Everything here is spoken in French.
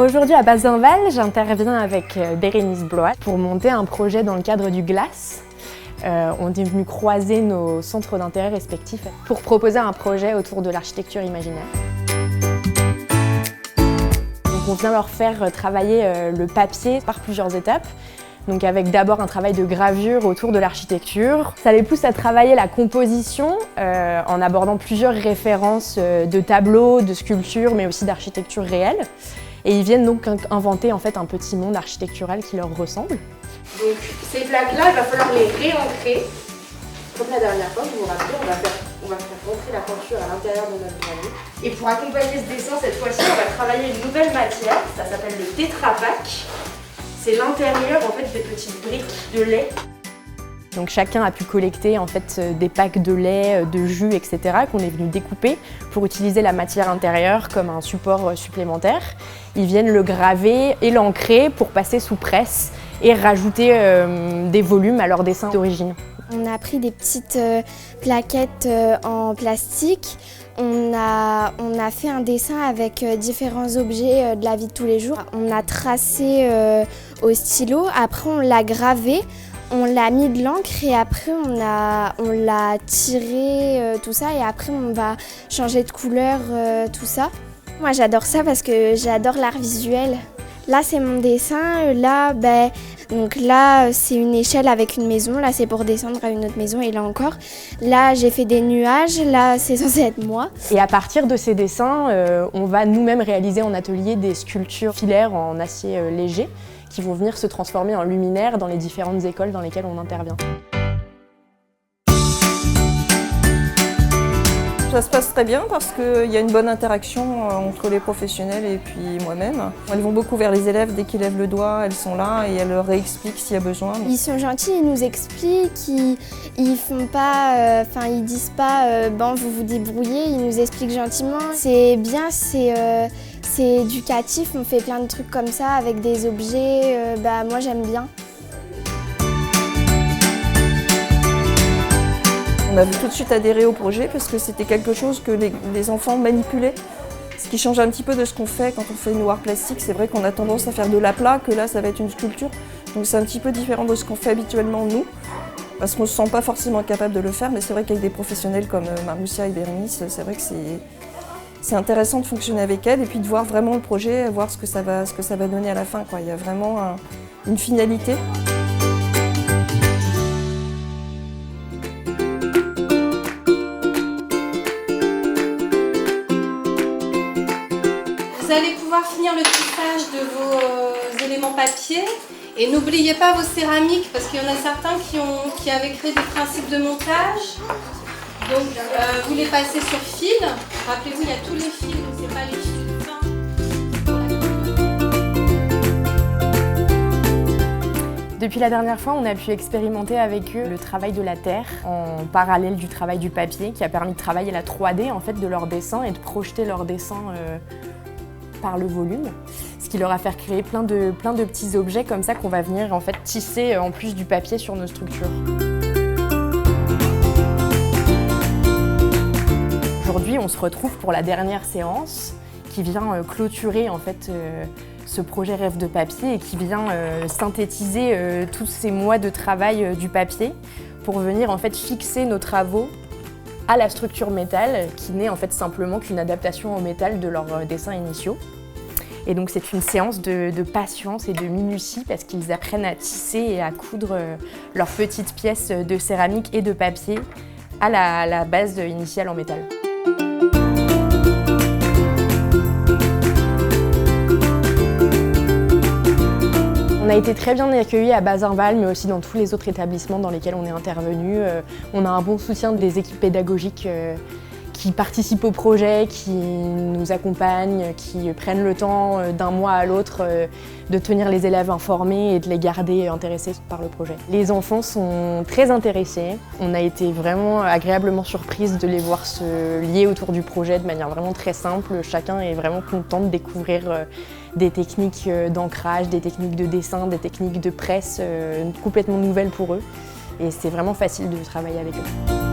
Aujourd'hui à Bazenval, j'interviens avec Bérénice Blois pour monter un projet dans le cadre du GLAS. On est venu croiser nos centres d'intérêt respectifs pour proposer un projet autour de l'architecture imaginaire. Donc on vient leur faire travailler le papier par plusieurs étapes. Donc avec d'abord un travail de gravure autour de l'architecture. Ça les pousse à travailler la composition en abordant plusieurs références de tableaux, de sculptures, mais aussi d'architecture réelle. Et ils viennent donc inventer en fait un petit monde architectural qui leur ressemble. Donc ces plaques-là, il va falloir les réancrer. Comme la dernière fois, vous vous rappelez, on va faire rentrer la peinture à l'intérieur de notre granit. Et pour accompagner ce dessin, cette fois-ci, on va travailler une nouvelle matière. Ça s'appelle le Tetra Pak. C'est l'intérieur en fait des petites briques de lait. Donc chacun a pu collecter en fait des packs de lait, de jus, etc. qu'on est venu découper pour utiliser la matière intérieure comme un support supplémentaire. Ils viennent le graver et l'ancrer pour passer sous presse et rajouter des volumes à leur dessin d'origine. On a pris des petites plaquettes en plastique. On a fait un dessin avec différents objets de la vie de tous les jours. On a tracé au stylo, après on l'a gravé, on l'a mis de l'encre et après on l'a tiré, tout ça, et après on va changer de couleur, tout ça. Moi j'adore ça parce que j'adore l'art visuel. Là c'est mon dessin, là c'est une échelle avec une maison, là c'est pour descendre à une autre maison, et là encore. Là j'ai fait des nuages, là c'est censé être moi. Et à partir de ces dessins, on va nous-mêmes réaliser en atelier des sculptures filaires en acier léger qui vont venir se transformer en luminaires dans les différentes écoles dans lesquelles on intervient. Ça se passe très bien parce qu'il y a une bonne interaction entre les professionnels et puis moi-même. Elles vont beaucoup vers les élèves, dès qu'ils lèvent le doigt, elles sont là et elles leur réexpliquent s'il y a besoin. Ils sont gentils, ils nous expliquent, ils font pas, ils disent pas bon vous vous débrouillez, ils nous expliquent gentiment. C'est bien, c'est éducatif, on fait plein de trucs comme ça avec des objets, moi j'aime bien. On a tout de suite adhéré au projet parce que c'était quelque chose que les enfants manipulaient. Ce qui change un petit peu de ce qu'on fait quand on fait une noire plastique. C'est vrai qu'on a tendance à faire de l'aplat, que là ça va être une sculpture. Donc c'est un petit peu différent de ce qu'on fait habituellement nous, parce qu'on ne se sent pas forcément capable de le faire, mais c'est vrai qu'avec des professionnels comme Maroussia et Bérénice, c'est vrai que c'est intéressant de fonctionner avec elles et puis de voir vraiment le projet, voir ce que ça va donner à la fin, quoi. Il y a vraiment une finalité. Vous allez pouvoir finir le tissage de vos éléments papier et n'oubliez pas vos céramiques parce qu'il y en a certains qui avaient créé des principes de montage. Donc vous les passez sur fil. Rappelez-vous, il y a tous les fils, donc c'est pas les fils fins. Depuis la dernière fois, on a pu expérimenter avec eux le travail de la terre en parallèle du travail du papier qui a permis de travailler la 3D en fait, de leurs dessins et de projeter leurs dessins par le volume, ce qui leur a fait créer plein de petits objets comme ça qu'on va venir en fait tisser en plus du papier sur nos structures. Aujourd'hui, on se retrouve pour la dernière séance qui vient clôturer en fait ce projet Rêve de papier et qui vient synthétiser tous ces mois de travail du papier pour venir en fait fixer nos travaux à la structure métal qui n'est en fait simplement qu'une adaptation au métal de leurs dessins initiaux. Et donc c'est une séance de patience et de minutie parce qu'ils apprennent à tisser et à coudre leurs petites pièces de céramique et de papier à la base initiale en métal. On a été très bien accueillis à Bazenval, mais aussi dans tous les autres établissements dans lesquels on est intervenu. On a un bon soutien des équipes pédagogiques qui participent au projet, qui nous accompagnent, qui prennent le temps d'un mois à l'autre de tenir les élèves informés et de les garder intéressés par le projet. Les enfants sont très intéressés. On a été vraiment agréablement surprise de les voir se lier autour du projet de manière vraiment très simple. Chacun est vraiment content de découvrir des techniques d'ancrage, des techniques de dessin, des techniques de presse complètement nouvelles pour eux. Et c'est vraiment facile de travailler avec eux.